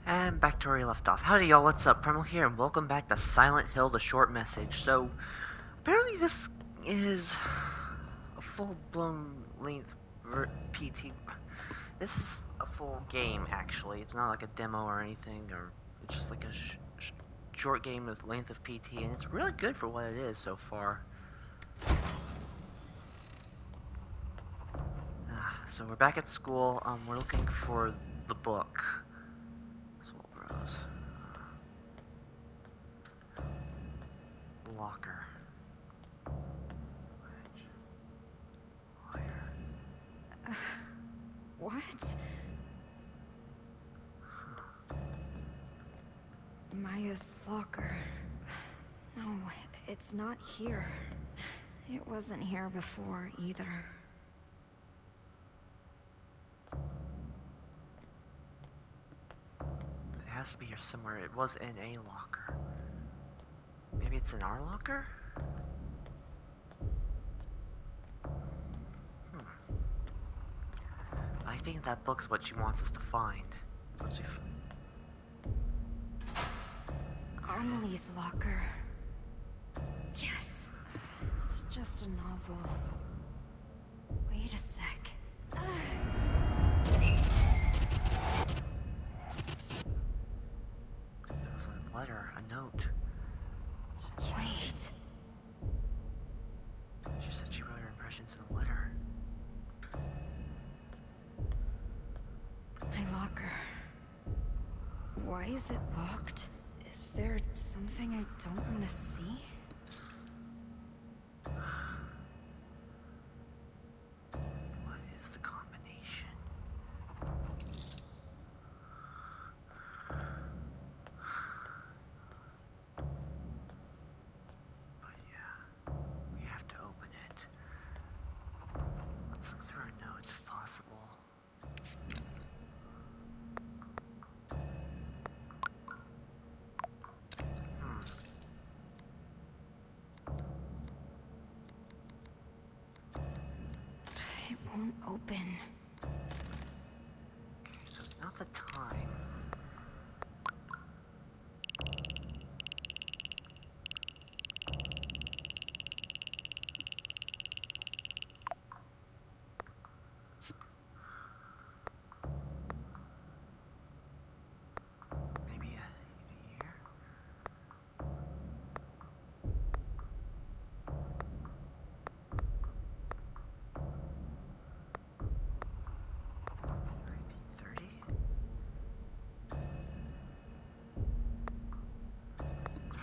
And back to where we left off. Howdy y'all, what's up? Primal here, and welcome back to Silent Hill, the short message. So, apparently this is a full-blown length PT. This is a full game, actually. It's not like a demo or anything, or it's just like a short game with length of PT, and it's really good for what it is so far. So we're back at school. We're looking for the book. Swole Bros. Locker. What? Maya's locker. No, it's not here. It wasn't here before, either. It has to be here somewhere. It was in a locker. Maybe it's in our locker? I think that book's what she wants us to find. Amelie's locker. Yes. It's just a novel. Wait a sec. There was a letter, a note. Wait. She said she wrote her impressions in a letter. My locker. Why is it locked? Is there something I don't want to see? What is the combination? But yeah, we have to open it. Let's look through our notes if possible. It won't open. Okay, so it's not the time. Maybe a year?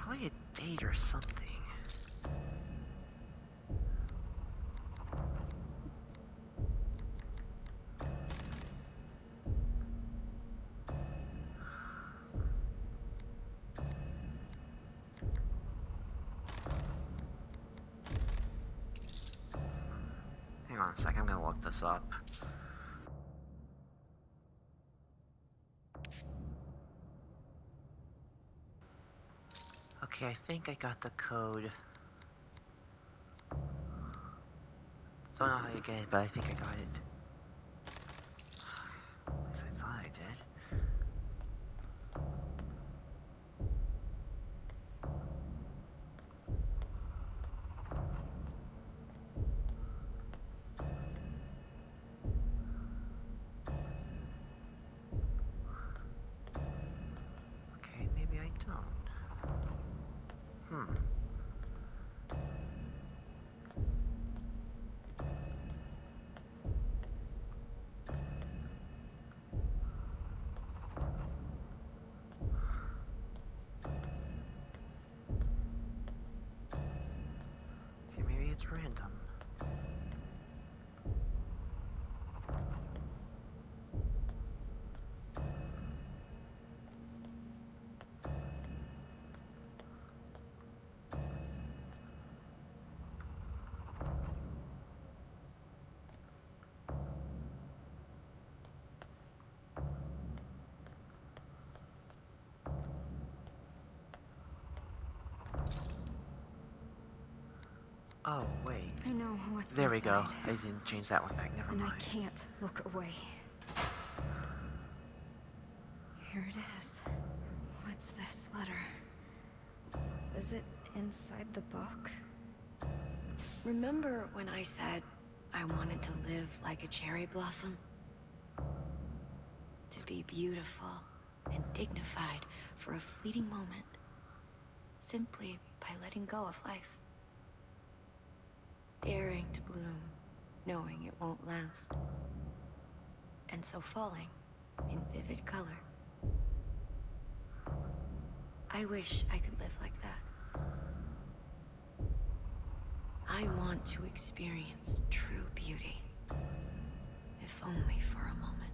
Probably a date or something. Hang on a sec, I'm gonna look this up. Okay, I think I got the code. Don't know how you get it, but I think I got it. At least I thought I did. Okay, maybe I don't. Okay, maybe it's random. Oh, wait. I know what's There we go. inside. I didn't change that one back, never And I mind. can't look away. Here it is. What's this letter? Is it inside the book? Remember when I said I wanted to live like a cherry blossom? To be beautiful and dignified for a fleeting moment, simply by letting go of life. Daring to bloom, knowing it won't last. And so falling in vivid color. I wish I could live like that. I want to experience true beauty, if only for a moment.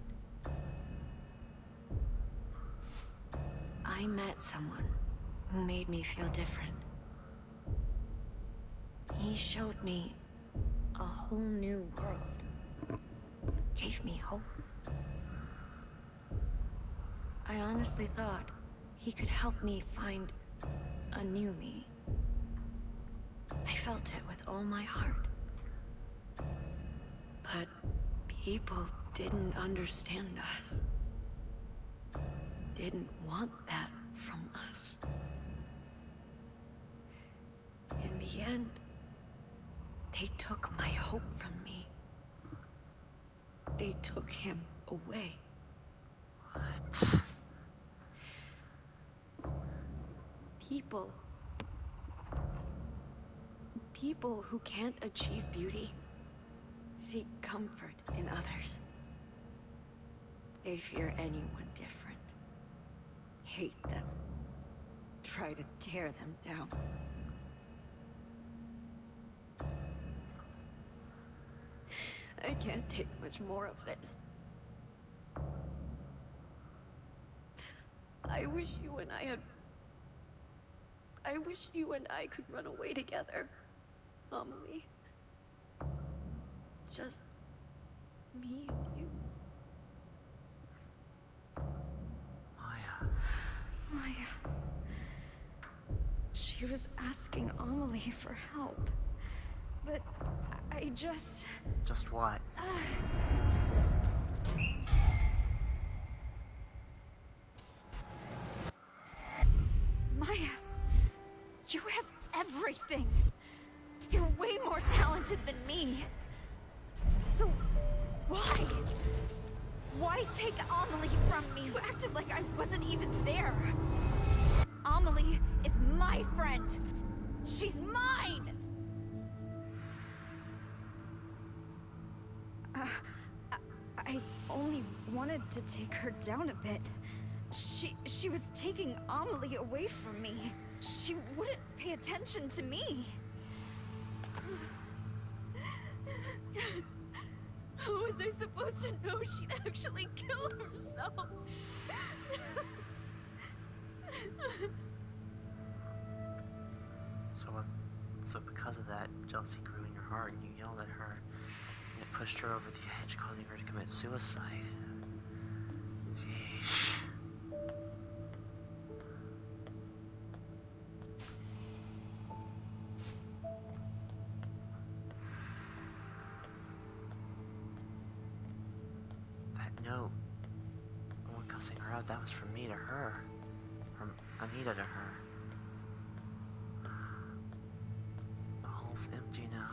I met someone who made me feel different. He showed me a whole new world. Gave me hope. I honestly thought he could help me find a new me. I felt it with all my heart. But people didn't understand us. Didn't want that from us. In the end, they took my hope from me. They took him away. What? People who can't achieve beauty seek comfort in others. They fear anyone different, hate them, try to tear them down. I can't take much more of this. I wish you and I could run away together, Amelie. Just me and you. Maya. She was asking Amelie for help. But I just... Just what? Maya, you have everything. You're way more talented than me. So, why? Why take Amelie from me? You acted like I wasn't even there. Amelie is my friend. She's mine! I only wanted to take her down a bit. She was taking Amelie away from me. She wouldn't pay attention to me. How was I supposed to know she'd actually kill herself? So because of that, jealousy grew in your heart and you yelled at her. And it pushed her over the edge, causing her to commit suicide. Sheesh. That note, the one cussing her out, that was from me to her. From Anita to her. The hall's empty now.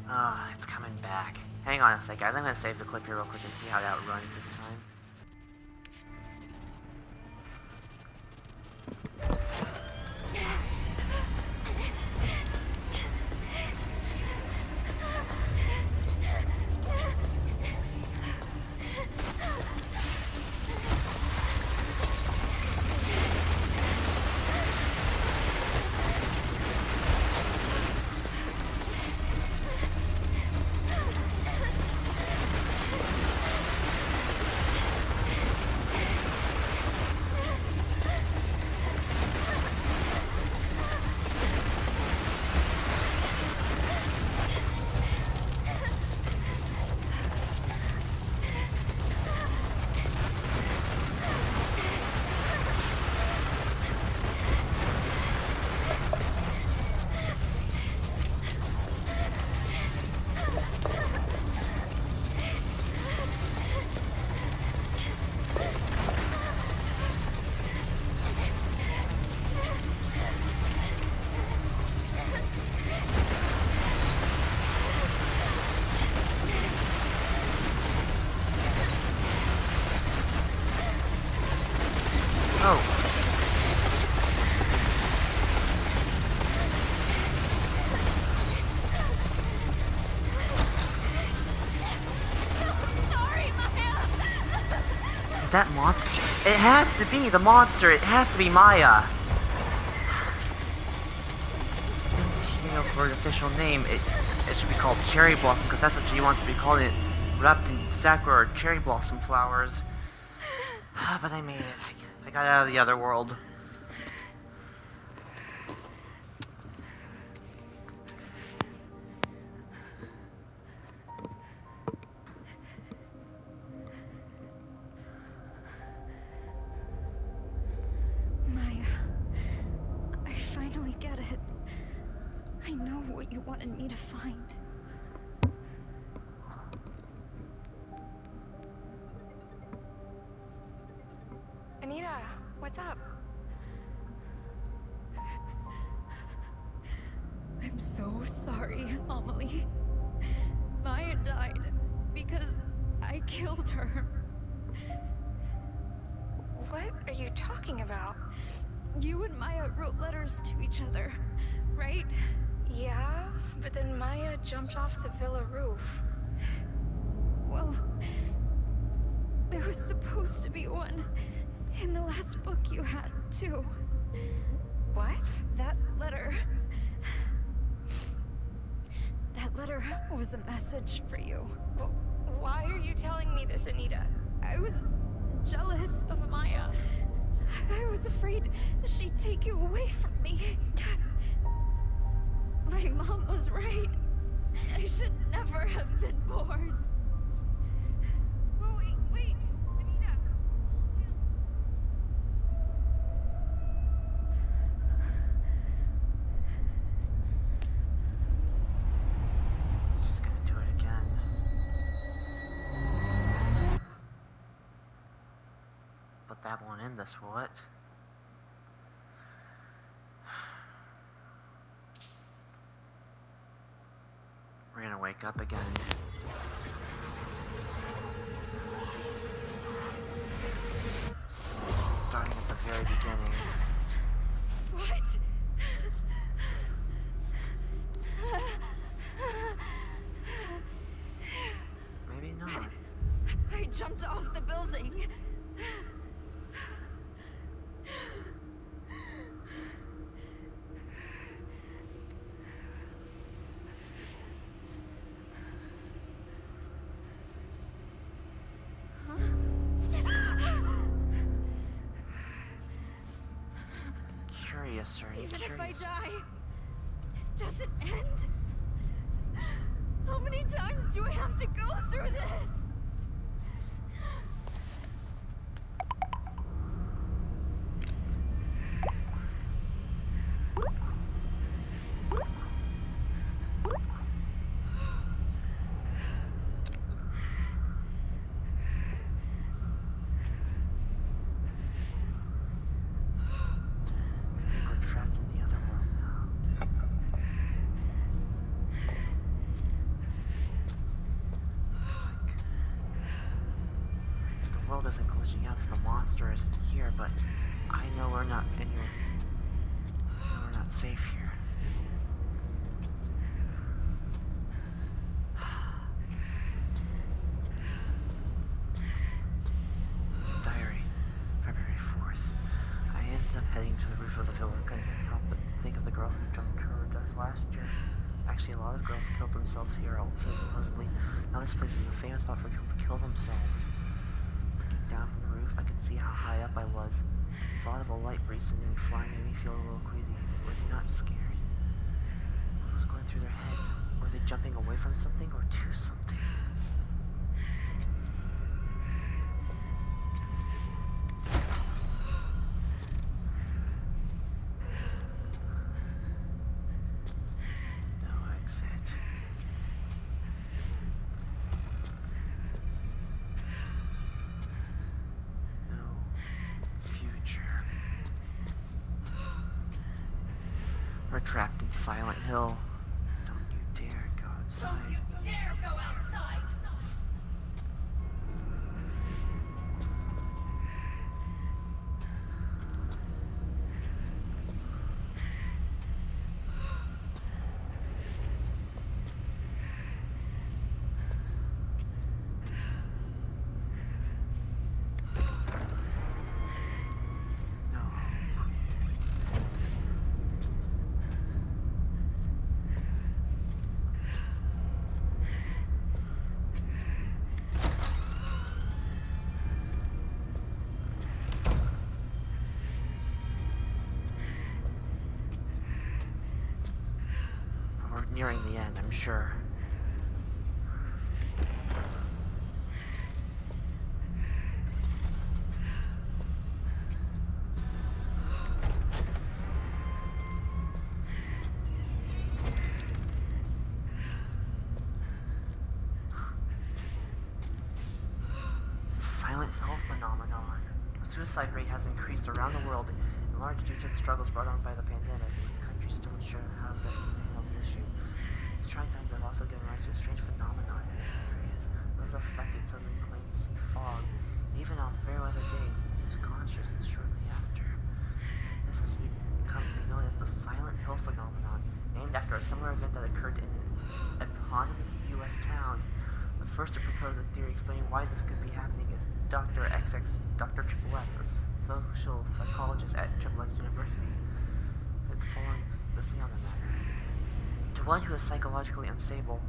Ah, it's coming back. Hang on a sec, guys. I'm gonna save the clip here real quick and see how to outrun it this time. that monster? It has to be the monster. It has to be Maya. You know, for an official name, it should be called Cherry Blossom because that's what she wants to be called. And it's wrapped in sakura or cherry blossom flowers. But I made it. I got out of the other world. Maya, I finally get it. I know what you wanted me to find. Anita, what's up? I'm so sorry, Amelie. Maya died because I killed her. What are you talking about? You and Maya wrote letters to each other, right? Yeah, but then Maya jumped off the villa roof. Well, there was supposed to be one in the last book you had, too. What? That letter was a message for you. Why are you telling me this, Anita? I was jealous of Maya. I was afraid she'd take you away from me. My mom was right. I should never have been born. Oh, wait, Anita, calm down. She's gonna do it again. But that won't end this, will it? We're gonna wake up again. Starting at the very beginning. What? Maybe not. I jumped off the building. Curious, are you Even if I curious? die, this doesn't end. How many times do I have to go through this? We're trapped in the other world now. The world isn't glitching out, so the monster isn't here, but I know we're not anywhere. We're not safe here. Diary, February 4th. I ended up heading to the roof of the villa. Couldn't help but think of the girl who jumped to her death last year. Actually, a lot of girls killed themselves here, also supposedly. Now this place is a famous spot for people to kill themselves. Looking down from the roof, I could see how high up I was. The thought of a light breeze sending me flying made me feel a little queasy. Were they not scared? What was going through their heads? Were they jumping away from something or to something? No exit. No future. We're trapped in Silent Hill. Don't you dare go outside. dare go outside! nearing the end, I'm sure. Silent Hill phenomenon. The suicide rate has increased around the world, in large due to the struggles brought on by the pandemic, with the country still unsure how best to handle the issue. These trying times have also given rise to a strange phenomenon in many areas. Those affected suddenly claim to see fog, even on fair weather days, and lose consciousness shortly after. This has become known as the Silent Hill phenomenon, named after a similar event that occurred in an eponymous U.S. town. The first to propose a theory explaining why this could be happening is Dr. Triple X, a social psychologist at Triple X University, who performs the scene on the matter. To one who is psychologically unstable,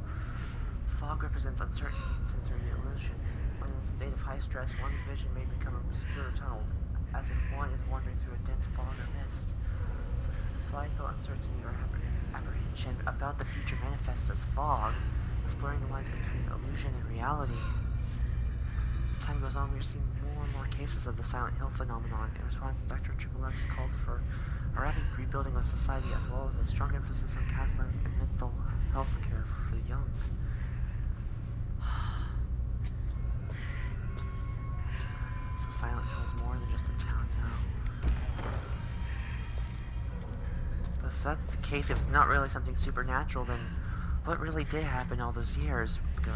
fog represents uncertainty and sensory illusions. When in a state of high stress, one's vision may become obscure or tunneled, as if one is wandering through a dense fog or mist. Societal uncertainty or apprehension about the future manifests as fog, exploring the lines between illusion and reality. As time goes on, we are seeing more and more cases of the Silent Hill phenomenon. In response, Dr. Triple X calls for a rapid rebuilding of society as well as a strong emphasis on counseling and mental health care for the young. So Silent Hill is more than just a town now. But if that's the case, if it's not really something supernatural, then what really did happen all those years ago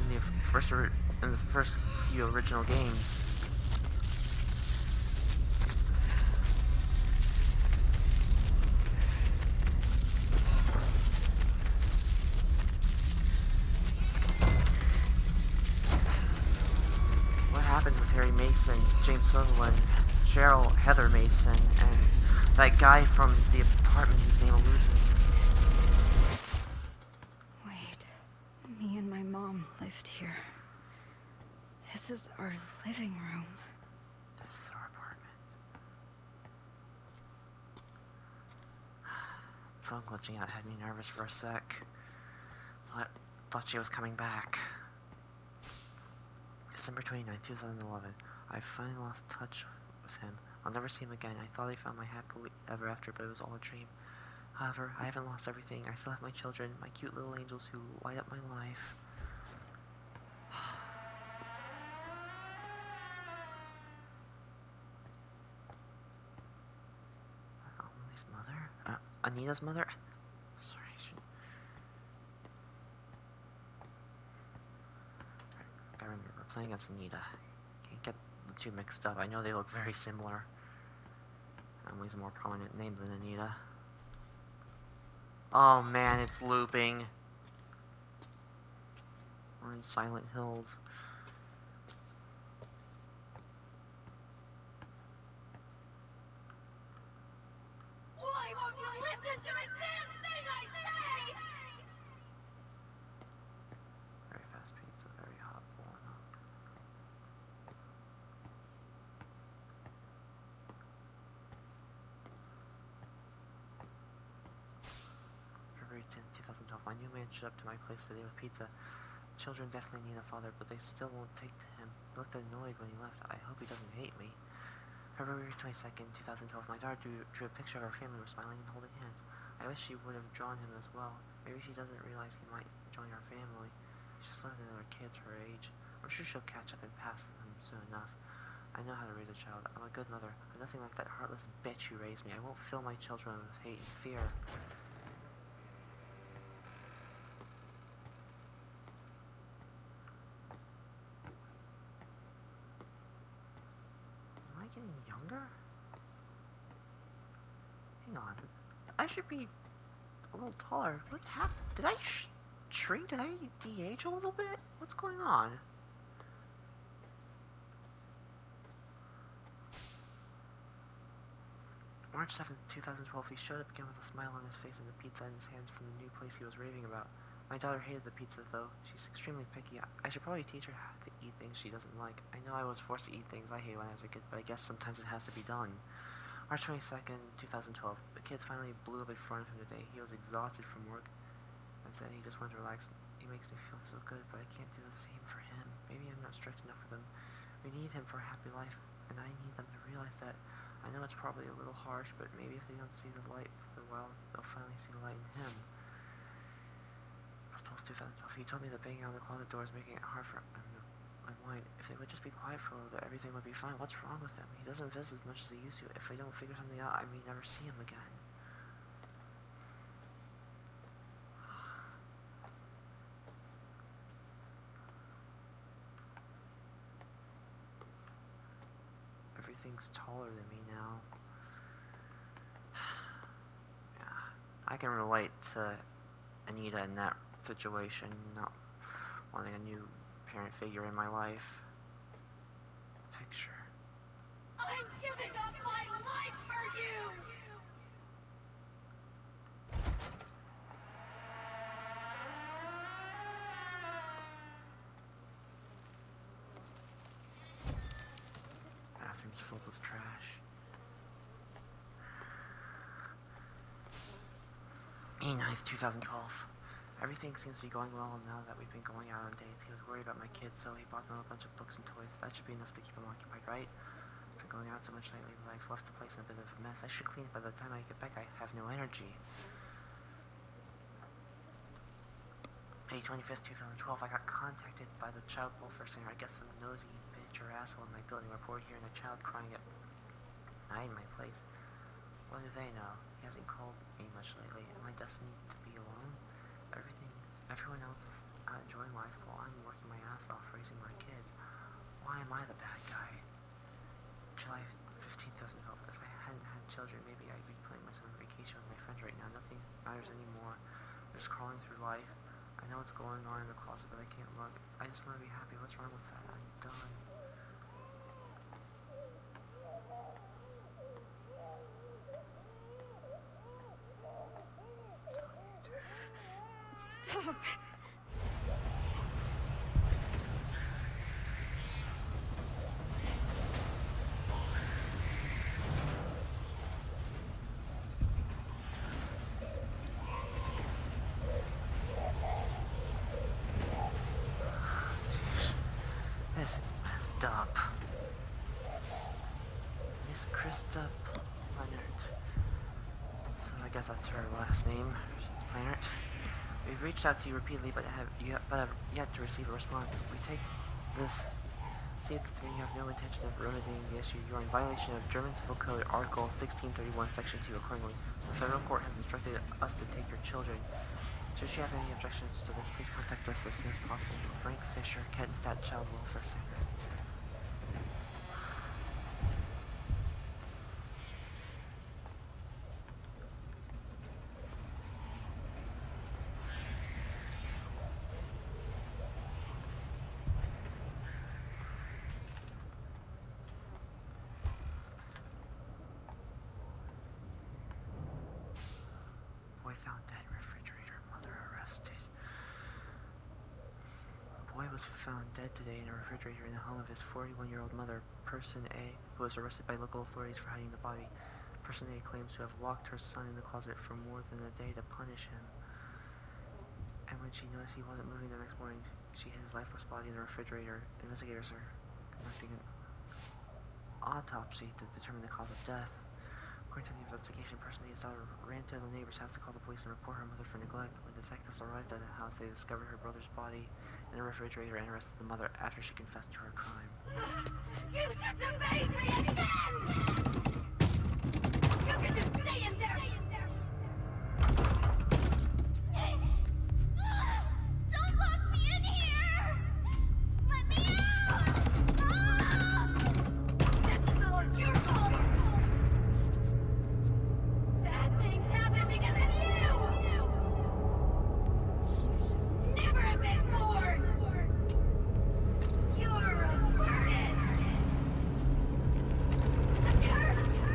in the first few original games? What happened with Harry Mason, James Sutherland, Heather Mason, and that guy from the apartment whose name eludes me? Wait, me and my mom lived here. This is our living room. This is our apartment. Phone glitching out had me nervous for a sec. Thought she was coming back. December 29, 2011. I finally lost touch with him. I'll never see him again. I thought I found my happily ever after, but it was all a dream. However, I haven't lost everything. I still have my children, my cute little angels who light up my life. Emily's mother? Anita's mother? Sorry, I remember playing as Anita. Can't get the two mixed up. I know they look very similar. Emily's a more prominent name than Anita. Oh man, it's looping. We're in Silent Hills. Why won't you listen to a damn thing I say? Very fast pizza, very hot bowl. February 10th, 2012. My new man showed up to my place today with pizza. Children definitely need a father, but they still won't take to him. He looked annoyed when he left. I hope he doesn't hate me. February 22nd, 2012. My daughter drew a picture of our family. We're smiling and holding hands. I wish she would have drawn him as well. Maybe she doesn't realize he might join our family. She's learned that other kids her age. I'm sure she'll catch up and pass them soon enough. I know how to raise a child. I'm a good mother. I'm nothing like that heartless bitch who raised me. I won't fill my children with hate and fear. Am I getting younger? Hang on. I should be a little taller. What happened? Did I shrink? Did I de-age a little bit? What's going on? March 7th, 2012, he showed up again with a smile on his face and the pizza in his hands from the new place he was raving about. My daughter hated the pizza, though. She's extremely picky. I should probably teach her how to eat things she doesn't like. I know I was forced to eat things I hated when I was a kid, but I guess sometimes it has to be done. March 22nd, 2012. The kids finally blew up in front of him today. He was exhausted from work and said he just wanted to relax. He makes me feel so good, but I can't do the same for him. Maybe I'm not strict enough with him. We need him for a happy life, and I need them to realize that. I know it's probably a little harsh, but maybe if they don't see the light for a while, they'll finally see the light in him. 2012. He told me that banging on the closet door is making it hard for him to unwind. If they would just be quiet for a little bit, everything would be fine. What's wrong with him? He doesn't visit as much as he used to. If I don't figure something out, I may never see him again. Everything's taller than me now. Yeah, I can relate to Anita in that situation, not wanting a new parent figure in my life. Picture. I'm giving up my life for you! Bathroom's filled with trash. May 9th, 2012. Everything seems to be going well now that we've been going out on dates. He was worried about my kids, so he bought them a bunch of books and toys. That should be enough to keep him occupied, right? I've been going out so much lately that I've left the place in a bit of a mess. I should clean it. By the time I get back, I have no energy. May 25th, 2012. I got contacted by the child welfare center. I guess some nosy bitch or asshole in my building reported hearing a child crying at night in my place. What do they know? He hasn't called me much lately. Am I destined to be alone? Everyone else is enjoying life while I'm working my ass off raising my kids. Why am I the bad guy? July 15th, 2012. If I hadn't had children, maybe I'd be playing my summer vacation with my friends right now. Nothing matters anymore. I'm just crawling through life. I know what's going on in the closet, but I can't look. I just want to be happy. What's wrong with that? I'm done. Stop. This is messed up. Miss Krista Leonard. So I guess that's her last name. Leonard. We've reached out to you repeatedly, but have yet to receive a response. We take this states that you have no intention of remedying the issue. You are in violation of German Civil Code Article 1631, Section 2. Accordingly, the federal court has instructed us to take your children. Should you have any objections to this, please contact us as soon as possible. Frank Fisher, Kettenstadt Child Welfare Center. Boy found dead, refrigerator, mother arrested. A boy was found dead today in a refrigerator in the home of his 41-year-old mother, Person A, who was arrested by local authorities for hiding the body. Person A claims to have locked her son in the closet for more than a day to punish him. And when she noticed he wasn't moving the next morning, she hid his lifeless body in the refrigerator. Investigators are conducting an autopsy to determine the cause of death. According to the investigation, Person A's daughter ran to the neighbor's house to call the police and report her mother for neglect. When detectives arrived at the house, they discovered her brother's body in the refrigerator and arrested the mother after she confessed to her crime. You just made me again! You can just stay in there! Don't lock me in here! Let me out! This is all your fault! Bad things happen because of you! You should never have been born! You're a burden! A curse!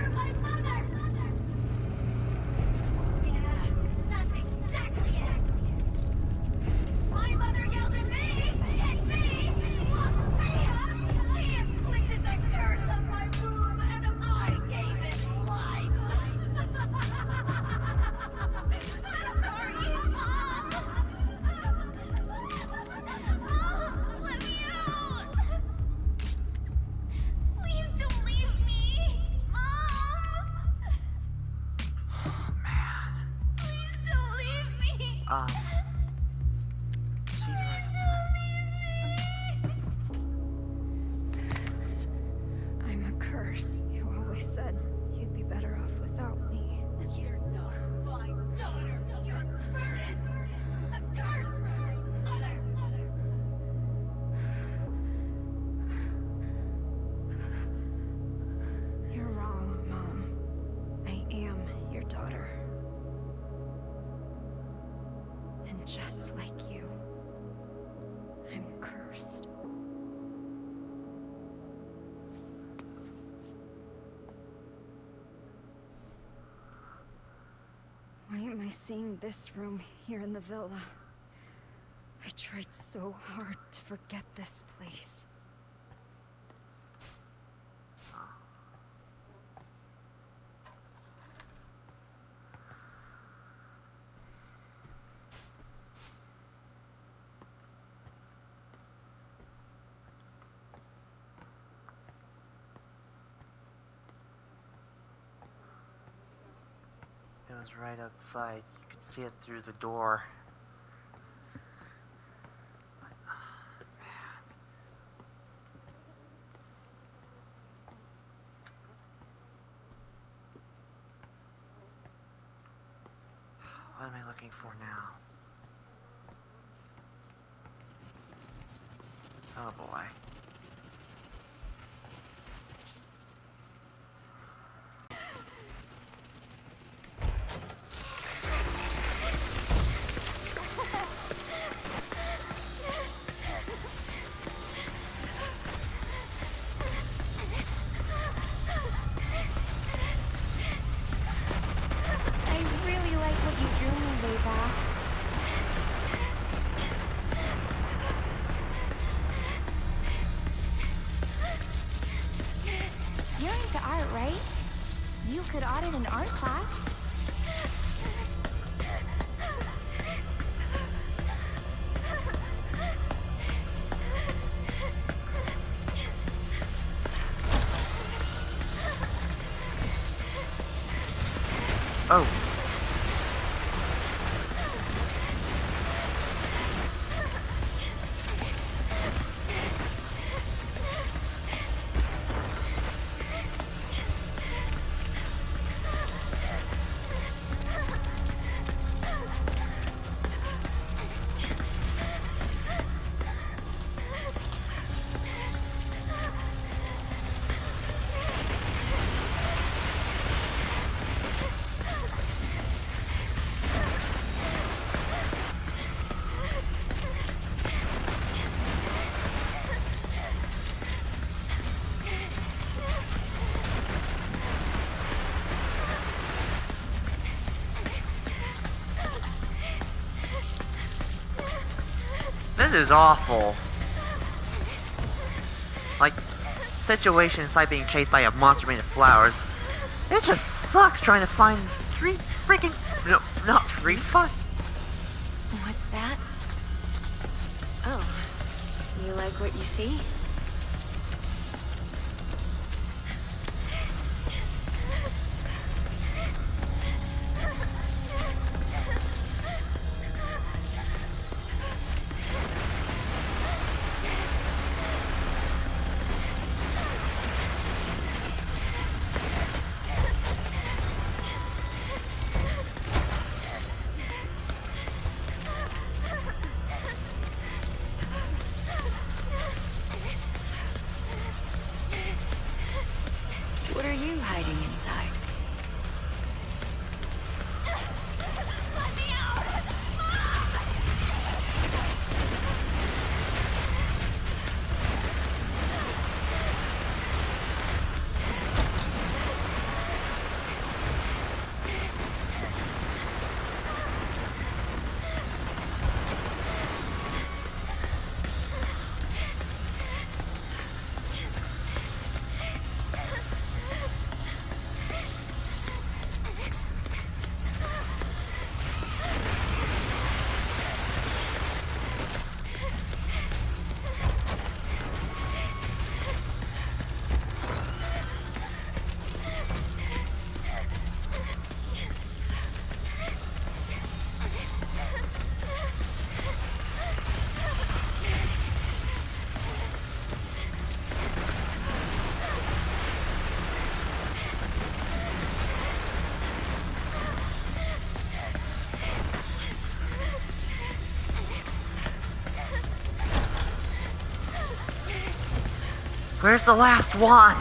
She's right. I'm a curse. You always said you'd be better off without me. You're not my daughter. You're a burden. A curse from his mother. You're wrong, Mom. I am your daughter. And just like you, I'm cursed. Why am I seeing this room here in the villa? I tried so hard to forget this place. It was right outside. You could see it through the door. What am I looking for now? Oh boy. I really like what you drew me way back. You're into art, right? You could audit an art class. Oh. This is awful. Like, situations like being chased by a monster made of flowers. It just sucks trying to find no, not three, five. What's that? Oh, you like what you see? Where's the last one?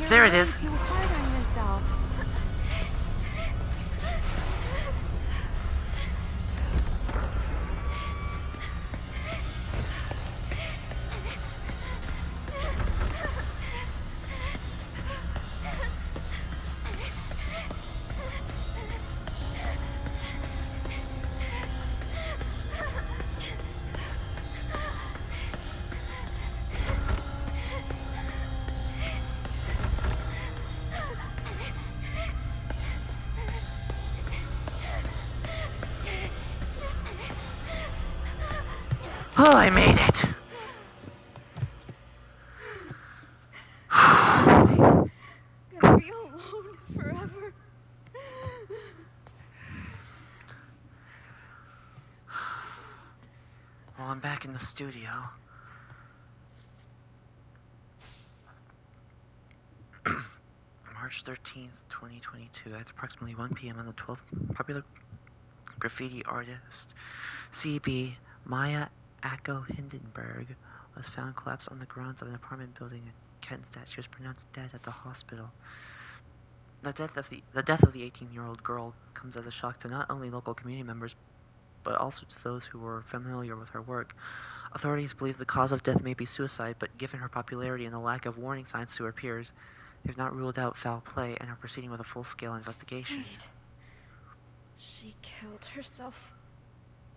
There it is. Too hard on yourself. Oh, I made it. Gonna be alone forever. Well, I'm back in the studio. March 13th, 2022, at approximately 1 p.m. on the 12th, popular graffiti artist C.B. Maya Ako Hindenburg was found collapsed on the grounds of an apartment building in Kenstadt. She was pronounced dead at the hospital. The death of the 18-year-old girl comes as a shock to not only local community members, but also to those who were familiar with her work. Authorities believe the cause of death may be suicide, but given her popularity and the lack of warning signs to her peers, they have not ruled out foul play and are proceeding with a full-scale investigation. Wait. She killed herself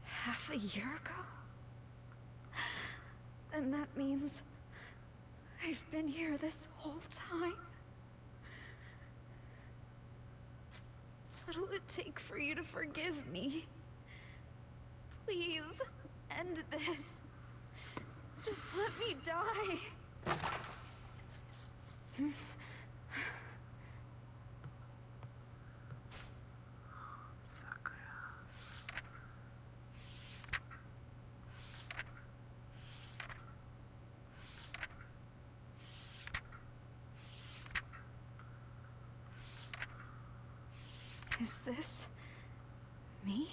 half a year ago? And that means I've been here this whole time? What'll it take for you to forgive me? Please, end this. Just let me die. Sakura. Is this me?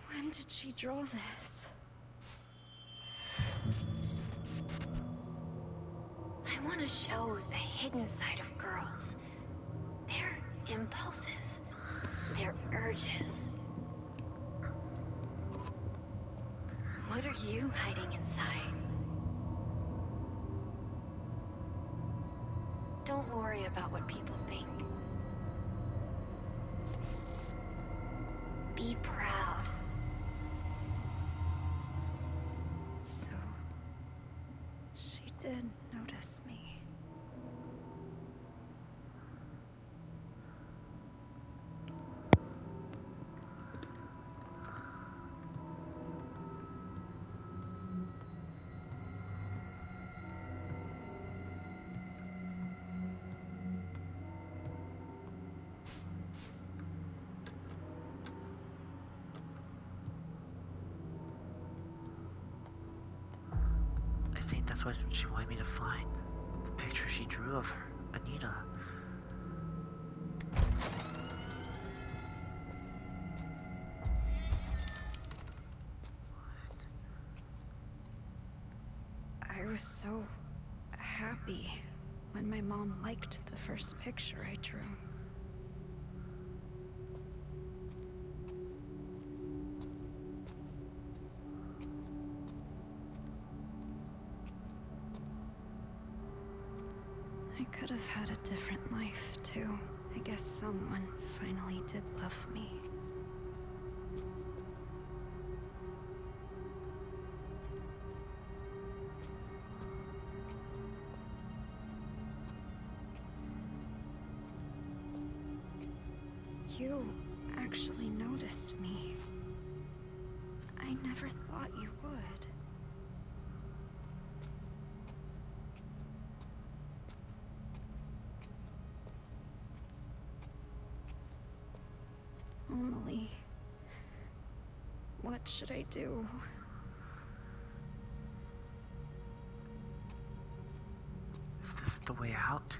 When did she draw this? I want to show the hidden side of girls. Their impulses, their urges. What are you hiding inside? Don't worry about what people think. Be proud. So, she did notice me. I think that's what she wanted me to find. The picture she drew of her, Anita. I was so happy when my mom liked the first picture I drew. could have had a different life, too. I guess someone finally did love me. You actually noticed me. I never thought you would. Amelie, what should I do? Is this the way out?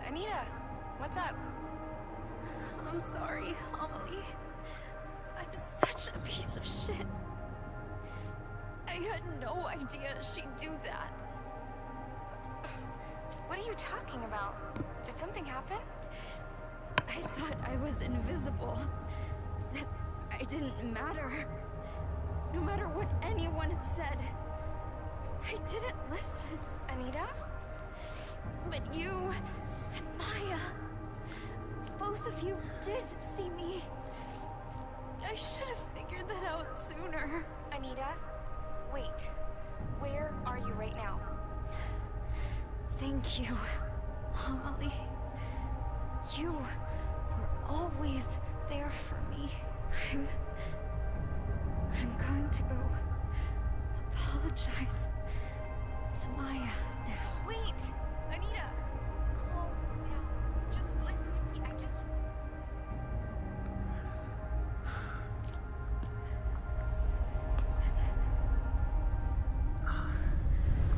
Anita, what's up? I'm sorry, Amelie. I'm such a piece of shit. I had no idea she'd do that. What are you talking about? Did something happen? I thought I was invisible. That I didn't matter. No matter what anyone said. I didn't listen. Anita? But you and Maya, both of you did see me. I should have figured that out sooner. Anita? Wait. Where are you right now? Thank you, Amelie. You were always there for me. I'm going to go apologize to Maya now. Wait! Anita! Calm down. Just listen to me.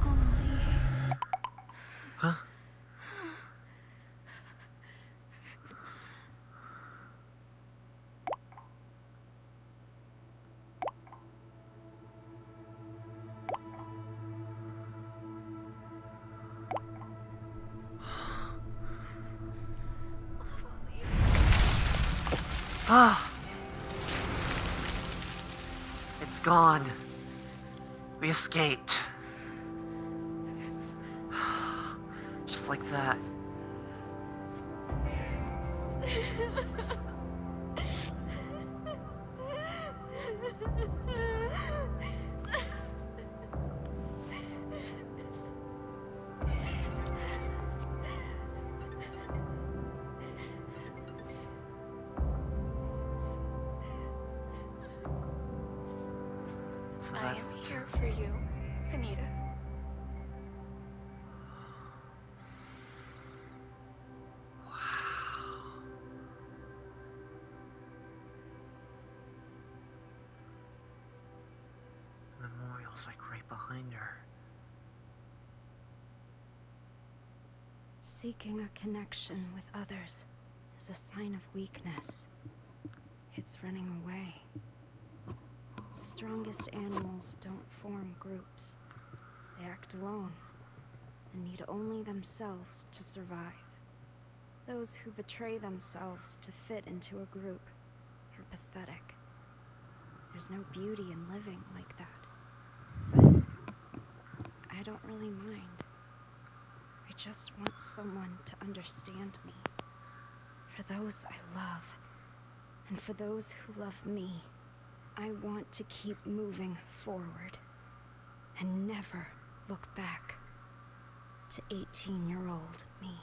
Amelie. Huh? Ah! It's gone. We escaped. Just like that. So I that's am here for you, Anita. Memorial's like right behind her. Seeking a connection with others is a sign of weakness. It's running away. The strongest animals don't form groups. They act alone and need only themselves to survive. Those who betray themselves to fit into a group are pathetic. There's no beauty in living like that. But I don't really mind. I just want someone to understand me. For those I love, and for those who love me, I want to keep moving forward and never look back to 18-year-old me.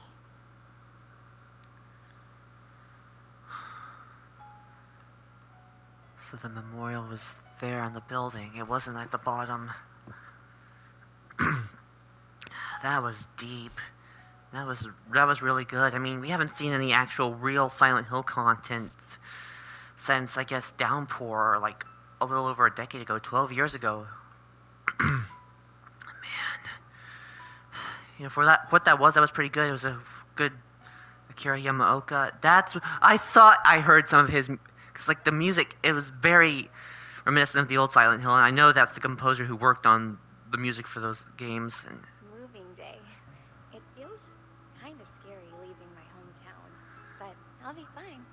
So the memorial was there on the building. It wasn't at the bottom. That was deep. That was really good. I mean, we haven't seen any actual real Silent Hill content since, I guess, Downpour, like a little over a decade ago, 12 years ago. Man, you know, for that what that was pretty good. It was a good Akira Yamaoka. I thought I heard some of his, because like the music, it was very reminiscent of the old Silent Hill, and I know that's the composer who worked on the music for those games. And Moving day. It feels kind of scary leaving my hometown, but I'll be fine.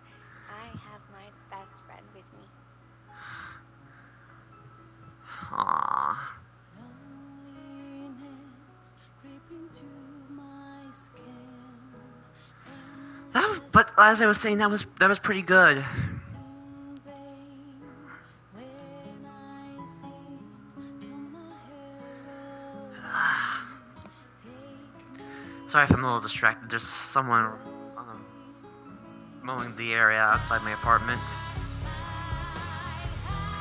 I have my best friend with me. aww. But as I was saying, that was pretty good. Sorry if I'm a little distracted. There's someone mowing the area outside my apartment.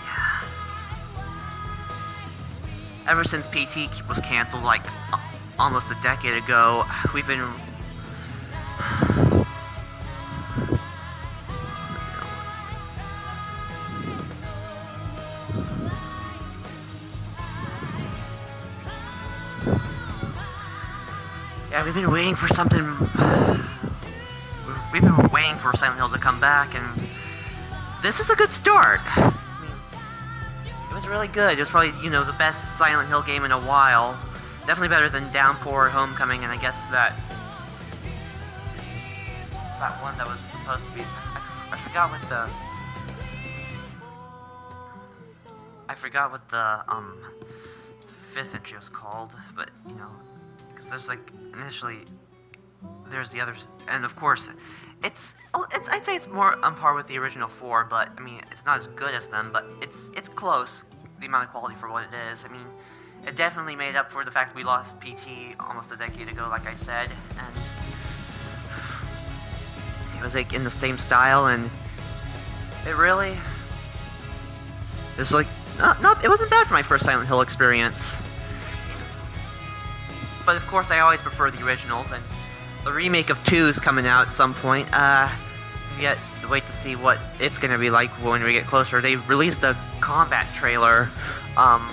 Yeah. Ever since PT was canceled, like almost a decade ago, we've been. Yeah, we've been waiting for something. We've been waiting for Silent Hill to come back, and this is a good start. I mean, it was really good. It was probably, the best Silent Hill game in a while. Definitely better than Downpour, Homecoming, and I guess that one that was supposed to be. I forgot what the. I forgot what the fifth entry was called, but because there's like initially there's the others, and of course it's I'd say it's more on par with the original 4, but I mean it's not as good as them, but it's close, the amount of quality for what it is. I mean, it definitely made up for the fact we lost PT almost a decade ago, like I said, and it was like in the same style, and it really it's like it wasn't bad for my first Silent Hill experience. But of course, I always prefer the originals, and the remake of 2 is coming out at some point. We get to wait to see what it's going to be like when we get closer. They released a combat trailer on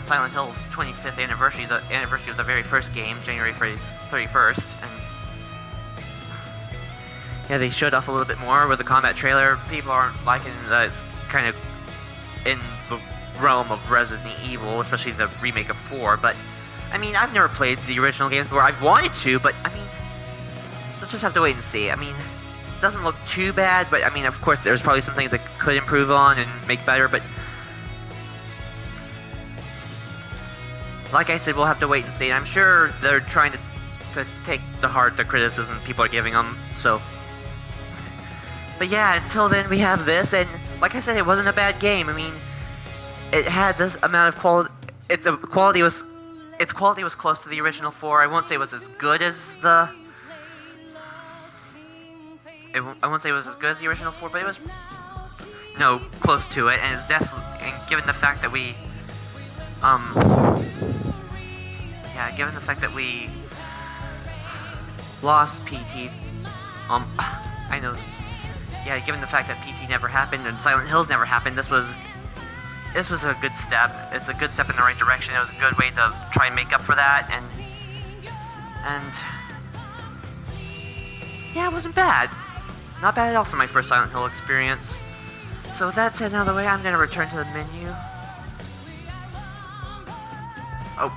Silent Hill's 25th anniversary, the anniversary of the very first game, January 31st, and yeah, they showed off a little bit more with the combat trailer. People aren't liking that it's kind of in the realm of Resident Evil, especially the remake of 4, but I mean, I've never played the original games before. I've wanted to, but I mean, we'll just have to wait and see. I mean, it doesn't look too bad, but I mean, of course, there's probably some things that could improve on and make better, but like I said, we'll have to wait and see. I'm sure they're trying to take to heart the criticism people are giving them, so. But yeah, until then, we have this, and like I said, it wasn't a bad game. I mean, it had this amount of quality. Its quality was close to the original 4. I won't say it was as good as the. I won't say it was as good as the original 4, but it was close to it, and it's definitely. And given the fact that we, given the fact that we lost PT, I know. Yeah, given the fact that PT never happened and Silent Hills never happened, this was a good step. It's a good step in the right direction. It was a good way to try and make up for that, and yeah, it wasn't bad. Not bad at all for my first Silent Hill experience. So with that said out of the way, I'm gonna return to the menu. Oh.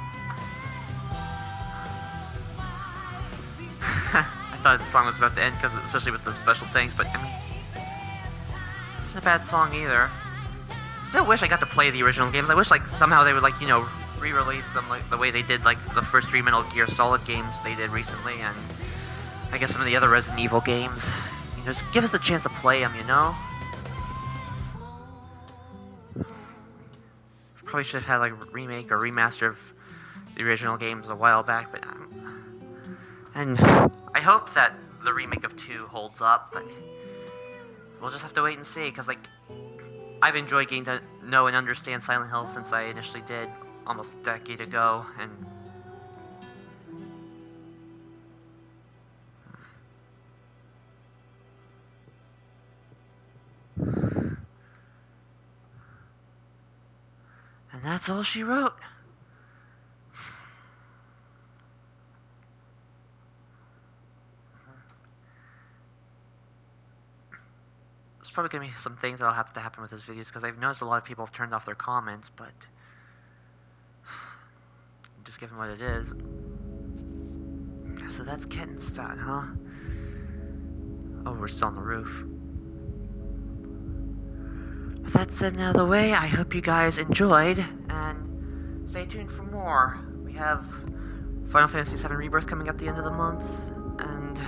I thought the song was about to end, especially with the special things, but I mean, it's not a bad song either. Still wish I got to play the original games. I wish somehow they would re-release them the way they did the first 3 Metal Gear Solid games they did recently, and I guess some of the other Resident Evil games. Just give us a chance to play them, Probably should have had a remake or remaster of the original games a while back, but and I hope that the remake of 2 holds up, but we'll just have to wait and see, because I've enjoyed getting to know and understand Silent Hill since I initially did almost a decade ago, and that's all she wrote. there's probably gonna be some things that'll have to happen with this videos because I've noticed a lot of people have turned off their comments, but just given what it is. So that's Kettenstadt, huh? Oh, we're still on the roof. With that said and out of the way, I hope you guys enjoyed, and stay tuned for more. We have Final Fantasy VII Rebirth coming at the end of the month, and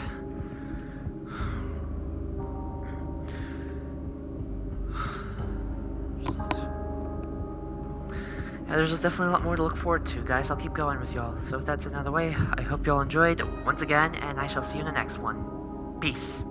yeah, there's definitely a lot more to look forward to, guys. I'll keep going with y'all. So with that said and out of the way, I hope y'all enjoyed once again, and I shall see you in the next one. Peace.